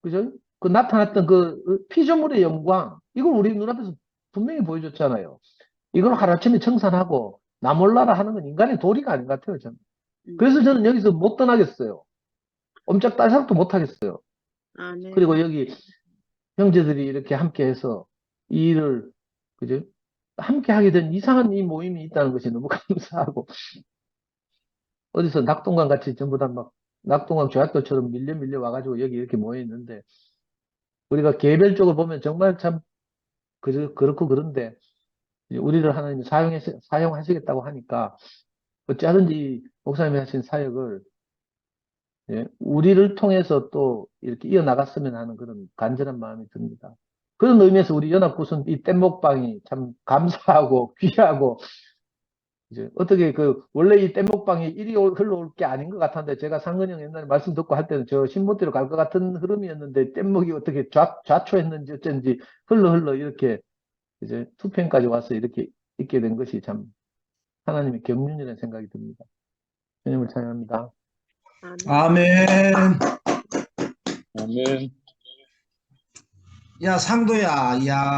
그죠? 그 나타났던 그 피조물의 영광 이걸 우리 눈앞에서 분명히 보여줬잖아요. 이걸 하루아침에 청산하고 나 몰라라 하는 건 인간의 도리가 아닌 것 같아요, 저는. 그래서 저는 여기서 못 떠나겠어요. 옴짝달싹도 못 하겠어요. 아멘. 그리고 여기 형제들이 이렇게 함께 해서 이 일을, 그죠? 함께 하게 된 이상한 이 모임이 있다는 것이 너무 감사하고, 어디서 낙동강 같이 전부 다 막, 낙동강 조약돌처럼 밀려 와가지고 여기 이렇게 모여 있는데, 우리가 개별적으로 보면 정말 참, 그렇고 그런데, 이제 우리를 하나님이 사용하시겠다고 하니까, 어찌하든지 목사님이 하신 사역을 예, 우리를 통해서 또 이렇게 이어나갔으면 하는 그런 간절한 마음이 듭니다. 그런 의미에서 우리 연합구순 이 뗏목방이 참 감사하고 귀하고 이제 어떻게 원래 이 뗏목방이 이리 흘러올 게 아닌 것 같았는데 제가 상근이 형 옛날에 말씀 듣고 할 때는 저 신보대로 갈 것 같은 흐름이었는데 뗏목이 어떻게 좌초했는지 어쩐지 흘러 이렇게 이제 투편까지 와서 이렇게 있게 된 것이 참 하나님의 경륜이라는 생각이 듭니다. 주님을 찬양합니다. 아멘. 아멘. 아멘. 야, 상도야, 야.